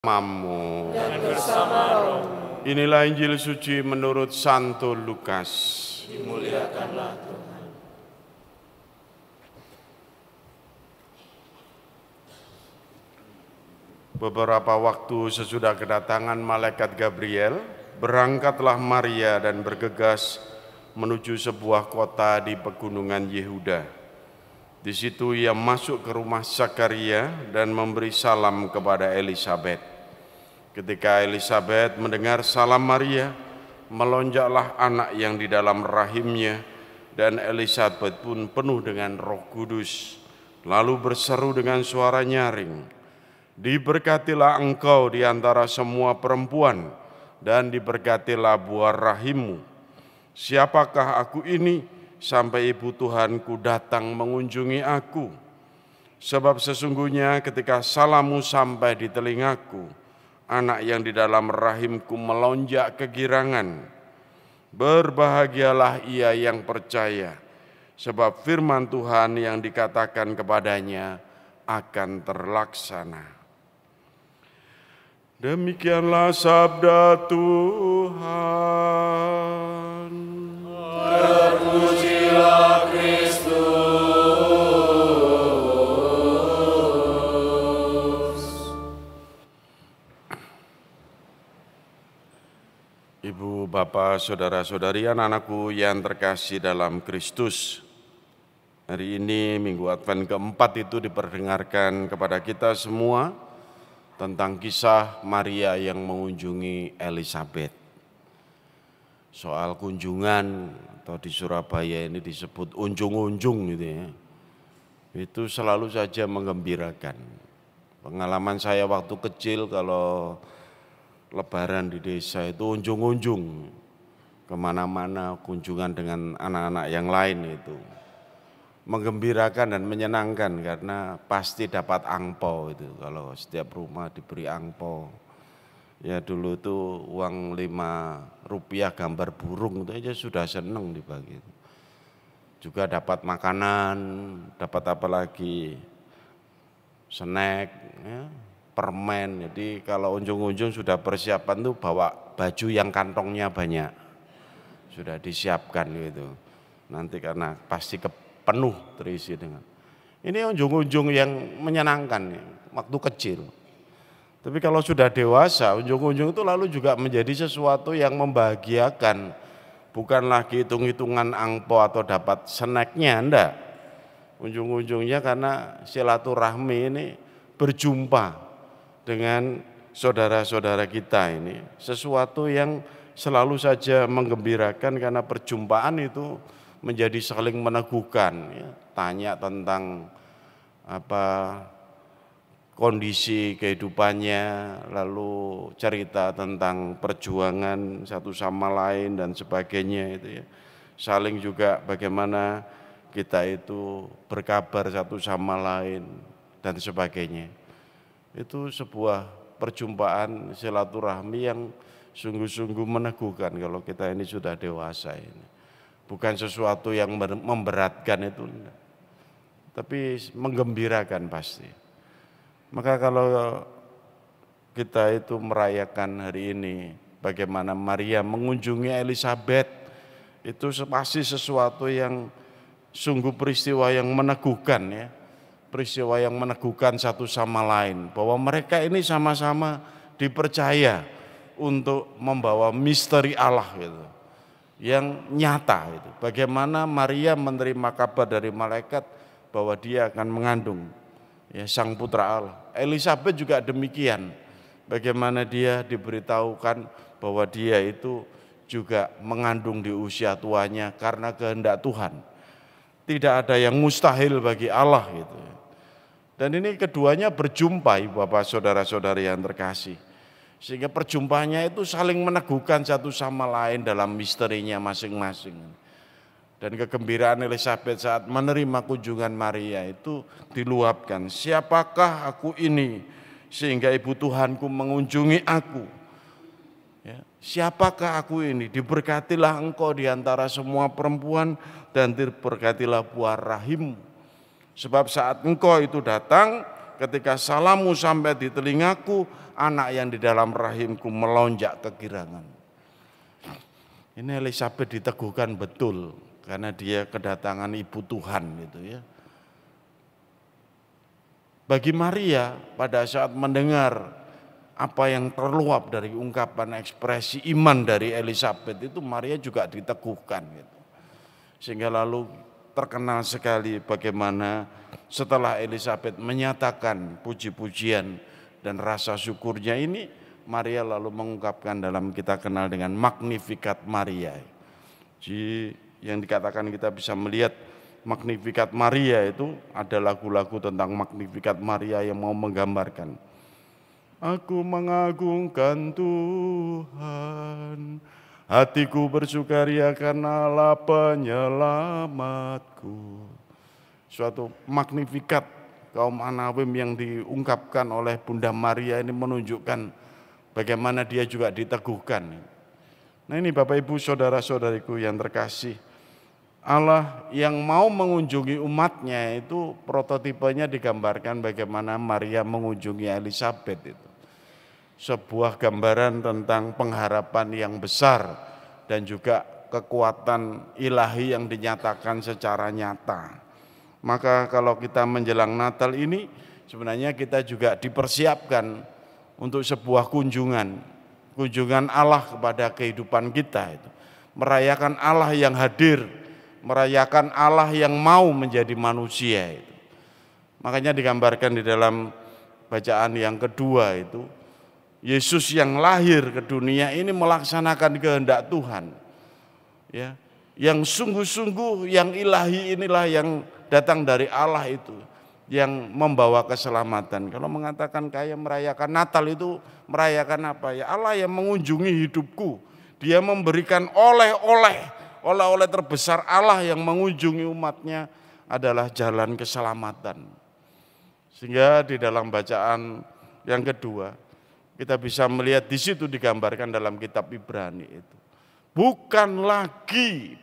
bersamamu dan bersama roh. Inilah Injil suci menurut Santo Lukas. Dimuliakanlah Tuhan. Beberapa waktu sesudah kedatangan malaikat Gabriel, berangkatlah Maria dan bergegas menuju sebuah kota di pegunungan Yehuda. Di situ ia masuk ke rumah Zakaria dan memberi salam kepada Elisabet. Ketika Elisabet mendengar salam Maria, melonjaklah anak yang di dalam rahimnya, dan Elisabet pun penuh dengan Roh Kudus, lalu berseru dengan suara nyaring, "Diberkatilah engkau di antara semua perempuan, dan diberkatilah buah rahimmu. Siapakah aku ini sampai ibu Tuhanku datang mengunjungi aku? Sebab sesungguhnya ketika salammu sampai di telingaku, anak yang di dalam rahimku melonjak kegirangan. Berbahagialah ia yang percaya, sebab firman Tuhan yang dikatakan kepadanya akan terlaksana." Demikianlah sabda Tuhan. Terpujilah Kristus. Ibu, bapak, saudara-saudari, anak-anakku yang terkasih dalam Kristus. Hari ini Minggu Advent keempat itu diperdengarkan kepada kita semua tentang kisah Maria yang mengunjungi Elisabet. Soal kunjungan atau di Surabaya ini disebut unjung-unjung gitu ya. Itu selalu saja menggembirakan. Pengalaman saya waktu kecil kalau Lebaran di desa itu unjung-unjung, kemana-mana kunjungan dengan anak-anak yang lain itu menggembirakan dan menyenangkan karena pasti dapat angpau itu. Kalau setiap rumah diberi angpau, ya dulu itu uang 5 rupiah gambar burung itu aja sudah seneng dibagi. Juga dapat makanan, dapat apa lagi, snack, ya, permen. Jadi kalau unjung-unjung sudah persiapan tuh bawa baju yang kantongnya banyak, sudah disiapkan gitu. Nanti karena pasti penuh terisi dengan. Ini unjung-unjung yang menyenangkan waktu kecil. Tapi kalau sudah dewasa, unjung-unjung itu lalu juga menjadi sesuatu yang membahagiakan. Bukan lagi hitung-hitungan angpau atau dapat snacknya, enggak. Unjung-unjungnya karena silaturahmi ini berjumpa dengan saudara-saudara kita ini. Sesuatu yang selalu saja menggembirakan karena perjumpaan itu menjadi saling meneguhkan, ya. Tanya tentang kondisi kehidupannya, lalu cerita tentang perjuangan satu sama lain dan sebagainya itu ya. Saling juga bagaimana kita itu berkabar satu sama lain dan sebagainya. Itu sebuah perjumpaan silaturahmi yang sungguh-sungguh meneguhkan kalau kita ini sudah dewasa ini. Bukan sesuatu yang memberatkan itu, tapi menggembirakan pasti. Maka kalau kita itu merayakan hari ini, bagaimana Maria mengunjungi Elisabet, itu pasti sesuatu yang sungguh peristiwa yang meneguhkan ya. Peristiwa yang meneguhkan satu sama lain, bahwa mereka ini sama-sama dipercaya untuk membawa misteri Allah gitu, yang nyata itu. Bagaimana Maria menerima kabar dari malaikat bahwa dia akan mengandung ya Sang Putra Allah. Elisabet juga demikian. Bagaimana dia diberitahukan bahwa dia itu juga mengandung di usia tuanya karena kehendak Tuhan. Tidak ada yang mustahil bagi Allah gitu. Dan ini keduanya berjumpa, Ibu Bapak saudara-saudari yang terkasih. Sehingga perjumpaannya itu saling meneguhkan satu sama lain dalam misterinya masing-masing. Dan kegembiraan Elisabet saat menerima kunjungan Maria itu diluapkan. Siapakah aku ini sehingga ibu Tuhanku mengunjungi aku? Ya, siapakah aku ini? Diberkatilah engkau di antara semua perempuan dan diberkatilah buah rahimmu. Sebab saat engkau itu datang, ketika salammu sampai di telingaku, anak yang di dalam rahimku melonjak kegirangan. Ini Elisabet diteguhkan betul karena dia kedatangan ibu Tuhan gitu ya. Bagi Maria pada saat mendengar apa yang terluap dari ungkapan ekspresi iman dari Elisabet itu, Maria juga diteguhkan gitu. Sehingga lalu terkenal sekali bagaimana setelah Elisabet menyatakan puji-pujian dan rasa syukurnya ini, Maria lalu mengungkapkan dalam kita kenal dengan Magnificat Maria. Jadi yang dikatakan kita bisa melihat Magnificat Maria itu ada lagu-lagu tentang Magnificat Maria yang mau menggambarkan, aku mengagungkan Tuhan, hatiku bersukaria karena Allah penyelamatku. Suatu Magnificat kaum Anawim yang diungkapkan oleh Bunda Maria ini menunjukkan bagaimana dia juga diteguhkan. Nah ini Bapak Ibu saudara-saudariku yang terkasih, Allah yang mau mengunjungi umatnya itu prototipenya digambarkan bagaimana Maria mengunjungi Elisabet itu. Sebuah gambaran tentang pengharapan yang besar dan juga kekuatan ilahi yang dinyatakan secara nyata. Maka kalau kita menjelang Natal ini sebenarnya kita juga dipersiapkan untuk sebuah kunjungan Allah kepada kehidupan kita itu. Merayakan Allah yang hadir, merayakan Allah yang mau menjadi manusia itu. Makanya digambarkan di dalam bacaan yang kedua itu, Yesus yang lahir ke dunia ini melaksanakan kehendak Tuhan. Ya, yang sungguh-sungguh yang ilahi inilah yang datang dari Allah itu, yang membawa keselamatan. Kalau mengatakan kayak merayakan Natal itu merayakan apa ya? Allah yang mengunjungi hidupku. Dia memberikan oleh-oleh terbesar Allah yang mengunjungi umatnya adalah jalan keselamatan. Sehingga di dalam bacaan yang kedua kita bisa melihat di situ digambarkan dalam kitab Ibrani itu. Bukan lagi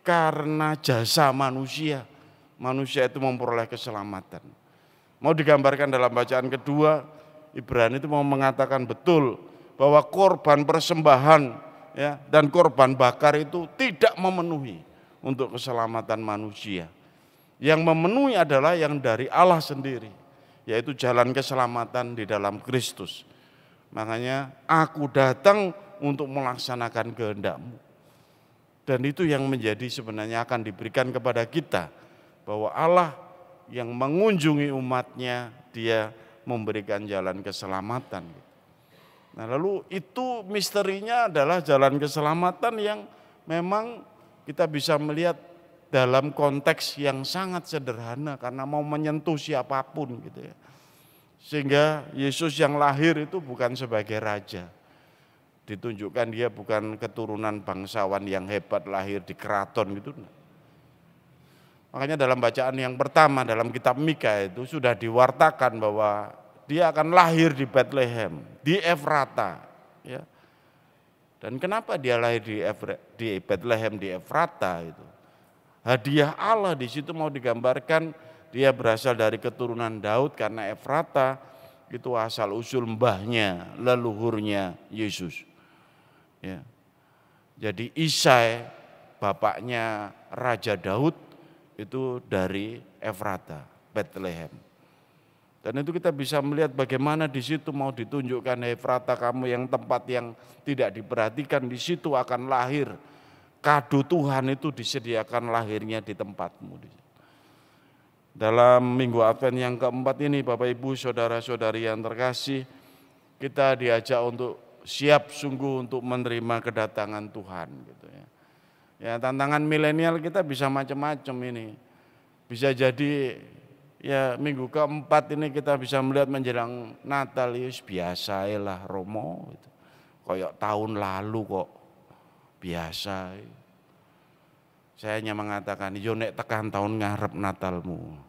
karena jasa manusia itu memperoleh keselamatan. Mau digambarkan dalam bacaan kedua, Ibrani itu mau mengatakan betul bahwa korban persembahan ya, dan korban bakar itu tidak memenuhi untuk keselamatan manusia. Yang memenuhi adalah yang dari Allah sendiri, yaitu jalan keselamatan di dalam Kristus. Makanya aku datang untuk melaksanakan kehendak-Mu. Dan itu yang menjadi sebenarnya akan diberikan kepada kita, bahwa Allah yang mengunjungi umatnya, Dia memberikan jalan keselamatan. Nah lalu itu misterinya adalah jalan keselamatan yang memang kita bisa melihat dalam konteks yang sangat sederhana karena mau menyentuh siapapun gitu ya. Sehingga Yesus yang lahir itu bukan sebagai raja. Ditunjukkan dia bukan keturunan bangsawan yang hebat lahir di keraton gitu. Makanya dalam bacaan yang pertama dalam kitab Mika itu sudah diwartakan bahwa dia akan lahir di Bethlehem, di Efrata. Ya. Dan kenapa dia lahir di Bethlehem, di Efrata itu? Hadiah Allah di situ mau digambarkan dia berasal dari keturunan Daud karena Efrata itu asal usul mbahnya, leluhurnya Yesus. Ya. Jadi Isai bapaknya Raja Daud itu dari Efrata, Bethlehem. Dan itu kita bisa melihat bagaimana di situ mau ditunjukkan Efrata kamu yang tempat yang tidak diperhatikan, di situ akan lahir kado Tuhan itu disediakan lahirnya di tempatmu. Dalam Minggu Advent yang keempat ini Bapak Ibu saudara-saudari yang terkasih, kita diajak untuk siap sungguh untuk menerima kedatangan Tuhan gitu ya. Ya tantangan milenial kita bisa macam-macam ini. Bisa jadi ya minggu keempat ini kita bisa melihat menjelang Natal ya biasa lah Romo gitu. Kayak tahun lalu kok biasa. Saya hanya mengatakan yo nek tekan tahun ngarep Natalmu.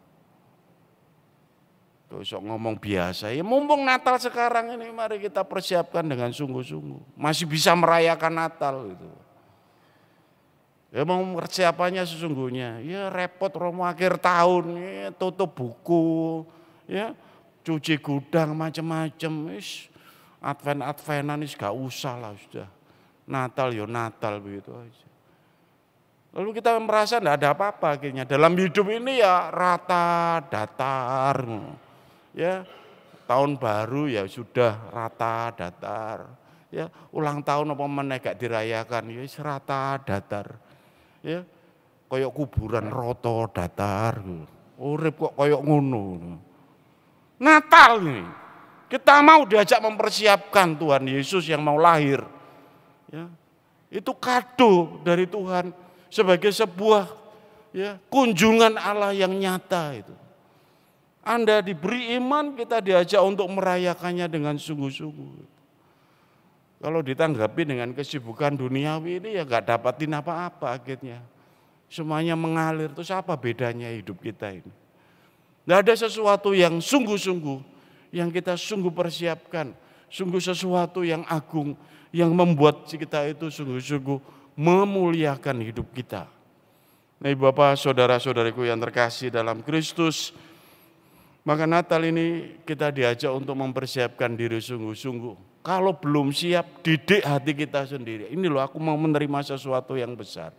Tuh sok ngomong biasa, ya mumpung Natal sekarang ini mari kita persiapkan dengan sungguh-sungguh. Masih bisa merayakan Natal gitu. Ya mau persiapannya sesungguhnya, ya repot Romo akhir tahun, ya, tutup buku, ya cuci gudang macam-macam, Advent-Adventan gak usah lah sudah. Natal ya Natal begitu aja. Lalu kita merasa tidak ada apa-apa akhirnya. Dalam hidup ini ya rata, datar. Ya, tahun baru ya sudah rata, datar. Ya, ulang tahun apa meneh gak dirayakan ya rata, datar. Ya, koyok kuburan roto, datar. Urip kok koyok ngono. Natal ini. Kita mau diajak mempersiapkan Tuhan Yesus yang mau lahir. Ya, itu kado dari Tuhan sebagai sebuah ya, kunjungan Allah yang nyata itu. Anda diberi iman, kita diajak untuk merayakannya dengan sungguh-sungguh. Kalau ditanggapi dengan kesibukan duniawi ini ya gak dapatin apa-apa akhirnya. Semuanya mengalir, terus apa bedanya hidup kita ini? Tidak ada sesuatu yang sungguh-sungguh, yang kita sungguh persiapkan, sungguh sesuatu yang agung, yang membuat kita itu sungguh-sungguh memuliakan hidup kita. Nah, Bapak, saudara-saudariku yang terkasih dalam Kristus, maka Natal ini kita diajak untuk mempersiapkan diri sungguh-sungguh. Kalau belum siap, didik hati kita sendiri. Ini loh, aku mau menerima sesuatu yang besar.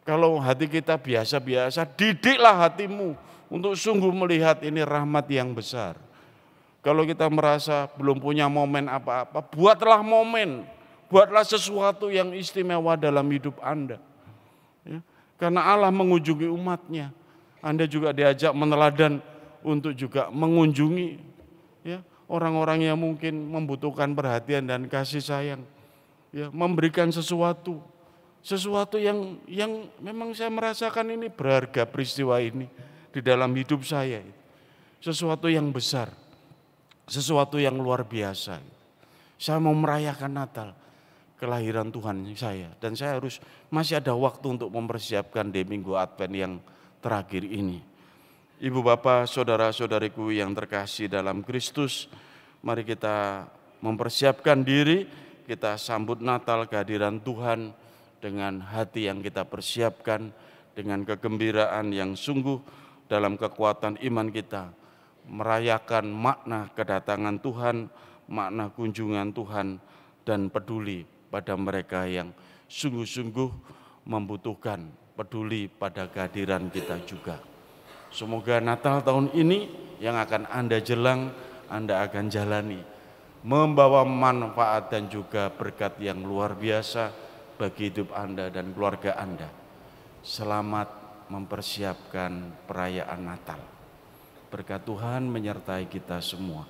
Kalau hati kita biasa-biasa, didiklah hatimu untuk sungguh melihat ini rahmat yang besar. Kalau kita merasa belum punya momen apa-apa, buatlah momen, buatlah sesuatu yang istimewa dalam hidup Anda. Ya, karena Allah mengunjungi umatnya, Anda juga diajak meneladan untuk juga mengunjungi ya, orang-orang yang mungkin membutuhkan perhatian dan kasih sayang. Ya, memberikan sesuatu yang memang saya merasakan ini berharga peristiwa ini di dalam hidup saya. Sesuatu yang besar. Sesuatu yang luar biasa. Saya mau merayakan Natal, kelahiran Tuhan saya. Dan saya harus masih ada waktu untuk mempersiapkan di Minggu Advent yang terakhir ini. Ibu bapak, saudara-saudariku yang terkasih dalam Kristus, mari kita mempersiapkan diri, kita sambut Natal kehadiran Tuhan dengan hati yang kita persiapkan, dengan kegembiraan yang sungguh dalam kekuatan iman kita. Merayakan makna kedatangan Tuhan, makna kunjungan Tuhan, dan peduli pada mereka yang sungguh-sungguh membutuhkan, peduli pada kehadiran kita juga. Semoga Natal tahun ini yang akan Anda jelang, Anda akan jalani, membawa manfaat dan juga berkat yang luar biasa bagi hidup Anda dan keluarga Anda. Selamat mempersiapkan perayaan Natal. Berkat Tuhan menyertai kita semua.